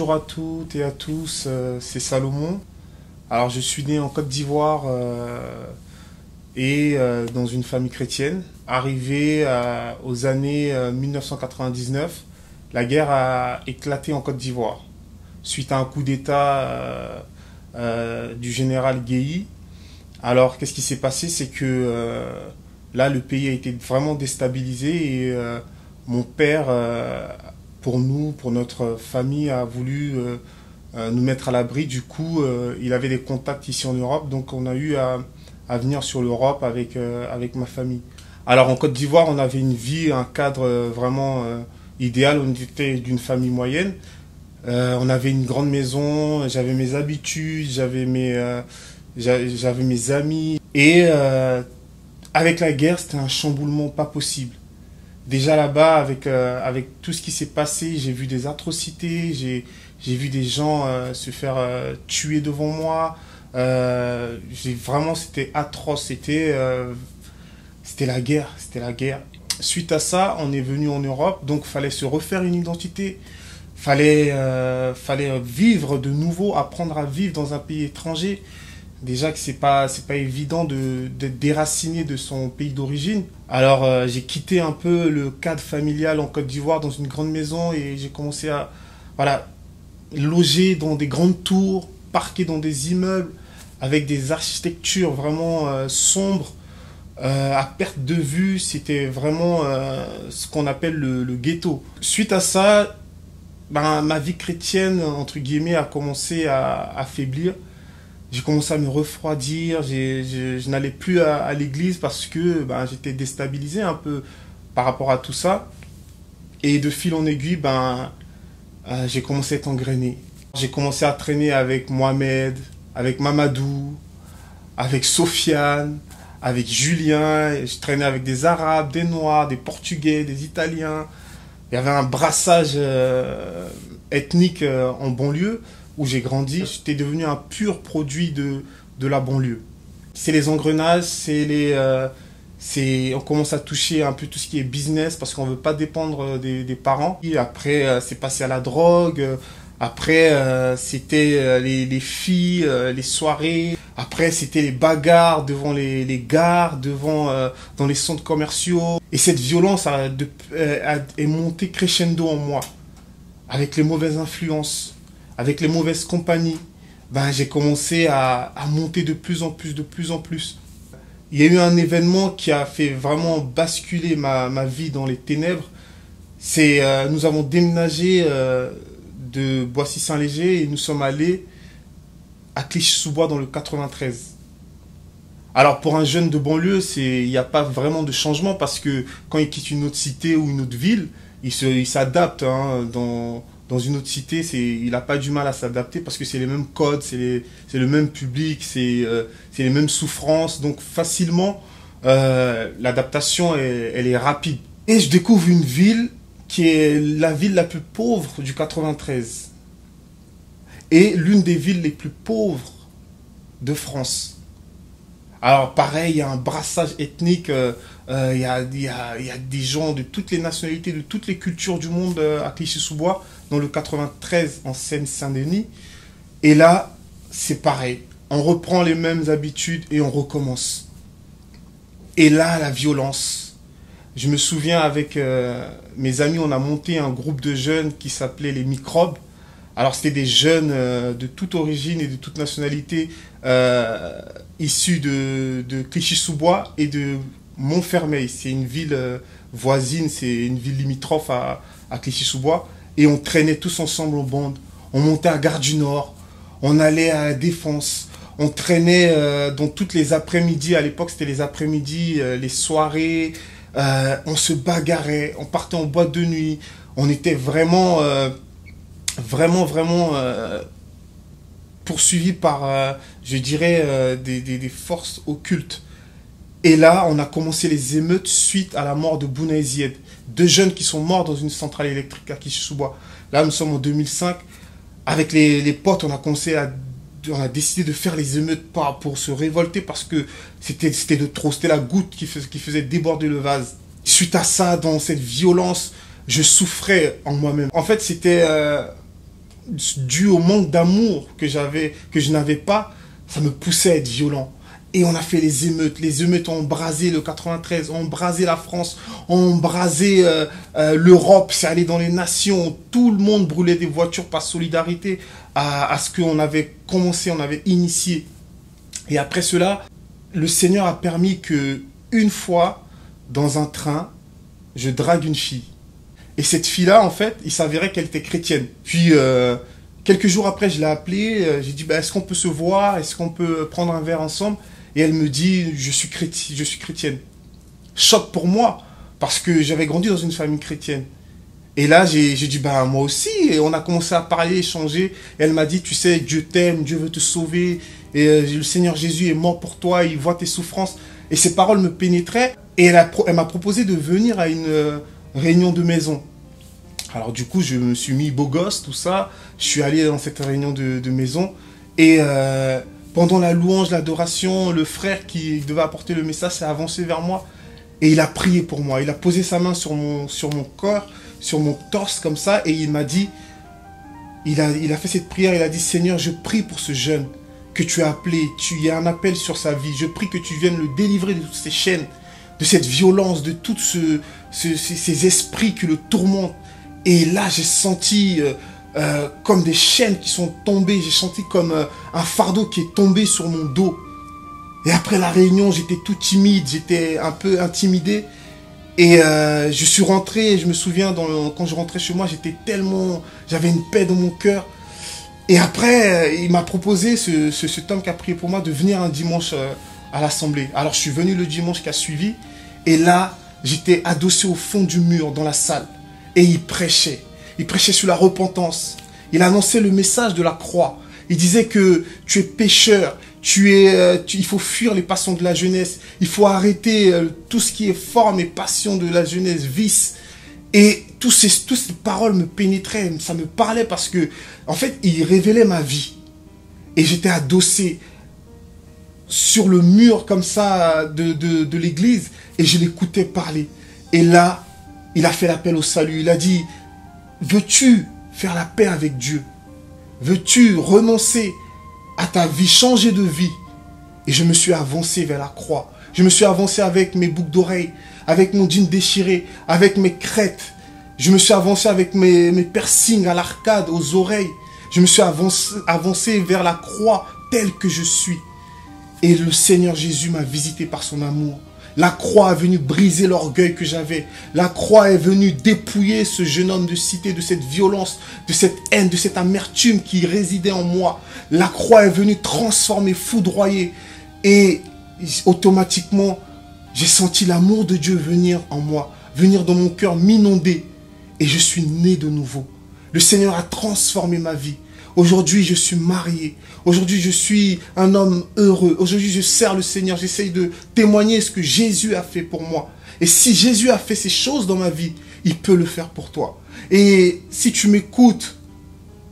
Bonjour à toutes et à tous, c'est Salomon. Alors je suis né en Côte d'Ivoire dans une famille chrétienne. Arrivé aux années 1999, la guerre a éclaté en Côte d'Ivoire suite à un coup d'État du général Guéhi. Alors qu'est-ce qui s'est passé? C'est que là le pays a été vraiment déstabilisé et mon père, pour notre famille, a voulu nous mettre à l'abri. Du coup, il avait des contacts ici en Europe, donc on a eu à venir sur l'Europe avec ma famille. Alors en Côte d'Ivoire, on avait une vie, un cadre vraiment idéal. On était d'une famille moyenne. On avait une grande maison, j'avais mes habitudes, j'avais mes amis. Et avec la guerre, c'était un chamboulement pas possible. Déjà là-bas, avec tout ce qui s'est passé, j'ai vu des atrocités, j'ai vu des gens se faire tuer devant moi. Vraiment, c'était atroce, c'était la guerre, c'était la guerre. Suite à ça, on est venu en Europe, donc fallait se refaire une identité, fallait vivre de nouveau, apprendre à vivre dans un pays étranger. Déjà que c'est pas évident d'être déraciné de son pays d'origine. Alors j'ai quitté un peu le cadre familial en Côte d'Ivoire dans une grande maison et j'ai commencé à loger dans des grandes tours, parquer dans des immeubles avec des architectures vraiment sombres, à perte de vue. C'était vraiment ce qu'on appelle le ghetto. Suite à ça, ma vie chrétienne entre guillemets a commencé à affaiblir. J'ai commencé à me refroidir, je n'allais plus à l'église parce que j'étais déstabilisé un peu par rapport à tout ça. Et de fil en aiguille, j'ai commencé à être engrainé. J'ai commencé à traîner avec Mohamed, avec Mamadou, avec Sofiane, avec Julien. Je traînais avec des Arabes, des Noirs, des Portugais, des Italiens. Il y avait un brassage ethnique en banlieue où j'ai grandi. J'étais devenu un pur produit de la banlieue. C'est les engrenages, on commence à toucher un peu tout ce qui est business parce qu'on ne veut pas dépendre des parents. Et après, c'est passé à la drogue. Après, c'était les filles, les soirées. Après, c'était les bagarres devant les gares, dans les centres commerciaux. Et cette violence est montée crescendo en moi, avec les mauvaises influences, avec les mauvaises compagnies. J'ai commencé à monter de plus en plus. Il y a eu un événement qui a fait vraiment basculer ma vie dans les ténèbres. Nous avons déménagé de Boissy-Saint-Léger et nous sommes allés à Clichy-sous-Bois dans le 93. Alors pour un jeune de banlieue, il n'y a pas vraiment de changement parce que quand il quitte une autre cité ou une autre ville, il s'adapte. Dans une autre cité, il n'a pas du mal à s'adapter parce que c'est les mêmes codes, c'est le même public, c'est les mêmes souffrances. Donc facilement, l'adaptation, elle est rapide. Et je découvre une ville qui est la ville la plus pauvre du 93 et l'une des villes les plus pauvres de France. Alors pareil, il y a un brassage ethnique, il y a des gens de toutes les nationalités, de toutes les cultures du monde à Clichy-sous-Bois, dans le 93 en Seine-Saint-Denis. Et là, c'est pareil, on reprend les mêmes habitudes et on recommence. Et là, la violence. Je me souviens avec mes amis, on a monté un groupe de jeunes qui s'appelait les Microbes. Alors c'était des jeunes de toute origine et de toute nationalité issus de Clichy-sous-Bois et de Montfermeil. C'est une ville voisine, c'est une ville limitrophe à Clichy-sous-Bois. Et on traînait tous ensemble en bande. On montait à Gare du Nord, on allait à la Défense. On traînait dans toutes les après-midi. À l'époque, c'était les après-midi, les soirées. On se bagarrait, on partait en boîte de nuit. On était vraiment poursuivi par, je dirais, des forces occultes. Et là, on a commencé les émeutes suite à la mort de Bouna Zied. 2 jeunes qui sont morts dans une centrale électrique à Clichy-sous-Bois. Là, nous sommes en 2005. Avec les potes, on a décidé de faire les émeutes pour se révolter parce que c'était de trop. C'était la goutte qui faisait déborder le vase. Suite à ça, dans cette violence, je souffrais en moi-même. En fait, c'était dû au manque d'amour que je n'avais pas, ça me poussait à être violent. Et on a fait les émeutes. Les émeutes ont embrasé le 93, ont embrasé la France, ont embrasé l'Europe. C'est allé dans les nations. Tout le monde brûlait des voitures par solidarité à ce qu'on avait commencé, on avait initié. Et après cela, le Seigneur a permis que une fois, dans un train, je drague une fille. Et cette fille-là, en fait, il s'avérait qu'elle était chrétienne. Puis, quelques jours après, je l'ai appelée. J'ai dit, est-ce qu'on peut se voir? Est-ce qu'on peut prendre un verre ensemble? Et elle me dit, je suis chrétienne. Choc pour moi, parce que j'avais grandi dans une famille chrétienne. Et là, j'ai dit, moi aussi. Et on a commencé à parler, échanger. Et elle m'a dit, tu sais, Dieu t'aime, Dieu veut te sauver. Et le Seigneur Jésus est mort pour toi, il voit tes souffrances. Et ces paroles me pénétraient. Et elle m'a proposé de venir à une réunion de maison. Alors du coup, je me suis mis beau gosse, tout ça. Je suis allé dans cette réunion de maison. Et pendant la louange, l'adoration, le frère qui devait apporter le message s'est avancé vers moi. Et il a prié pour moi. Il a posé sa main sur mon corps, sur mon torse comme ça. Et il m'a dit, il a fait cette prière. Il a dit, Seigneur, je prie pour ce jeune que tu as appelé. Il y a un appel sur sa vie. Je prie que tu viennes le délivrer de toutes ces chaînes, de cette violence, de tous ces esprits qui le tourmentent. Et là, j'ai senti comme des chaînes qui sont tombées. J'ai senti comme un fardeau qui est tombé sur mon dos. Et après la réunion, j'étais tout timide, j'étais un peu intimidé. Et je suis rentré, et je me souviens, quand je rentrais chez moi, j'avais une paix dans mon cœur. Et après, il m'a proposé, cet homme qui a prié pour moi, de venir un dimanche à l'assemblée. Alors je suis venu le dimanche qui a suivi. Et là, j'étais adossé au fond du mur, dans la salle. Et il prêchait. Il prêchait sur la repentance. Il annonçait le message de la croix. Il disait que tu es pécheur. Il faut fuir les passions de la jeunesse. Il faut arrêter tout ce qui est forme et passion de la jeunesse, vice. Et toutes ces paroles me pénétraient, ça me parlait parce que, en fait, il révélait ma vie. Et j'étais adossé sur le mur comme ça de l'église et je l'écoutais parler. Et là, il a fait l'appel au salut. Il a dit, veux-tu faire la paix avec Dieu? Veux-tu renoncer à ta vie, changer de vie? Et je me suis avancé vers la croix. Je me suis avancé avec mes boucles d'oreilles, avec mon jean déchiré, avec mes crêtes. Je me suis avancé avec mes piercings à l'arcade, aux oreilles. Je me suis avancé vers la croix telle que je suis. Et le Seigneur Jésus m'a visité par son amour. La croix est venue briser l'orgueil que j'avais. La croix est venue dépouiller ce jeune homme de cité de cette violence, de cette haine, de cette amertume qui résidait en moi. La croix est venue transformer, foudroyer. Et automatiquement, j'ai senti l'amour de Dieu venir en moi, venir dans mon cœur, m'inonder. Et je suis né de nouveau. Le Seigneur a transformé ma vie. Aujourd'hui, je suis marié. Aujourd'hui, je suis un homme heureux. Aujourd'hui, je sers le Seigneur. J'essaye de témoigner ce que Jésus a fait pour moi. Et si Jésus a fait ces choses dans ma vie, il peut le faire pour toi. Et si tu m'écoutes,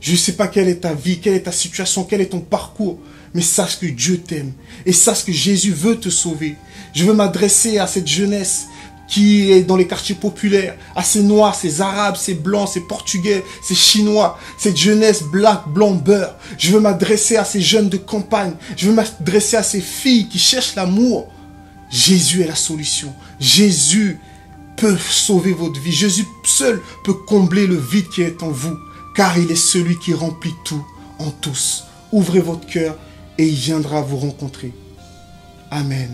je ne sais pas quelle est ta vie, quelle est ta situation, quel est ton parcours, mais sache que Dieu t'aime. Et sache que Jésus veut te sauver. Je veux m'adresser à cette jeunesse qui est dans les quartiers populaires, à ces Noirs, ces Arabes, ces Blancs, ces Portugais, ces Chinois, cette jeunesse black, blanc, beurre. Je veux m'adresser à ces jeunes de campagne. Je veux m'adresser à ces filles qui cherchent l'amour. Jésus est la solution. Jésus peut sauver votre vie. Jésus seul peut combler le vide qui est en vous, car il est celui qui remplit tout en tous. Ouvrez votre cœur et il viendra vous rencontrer. Amen.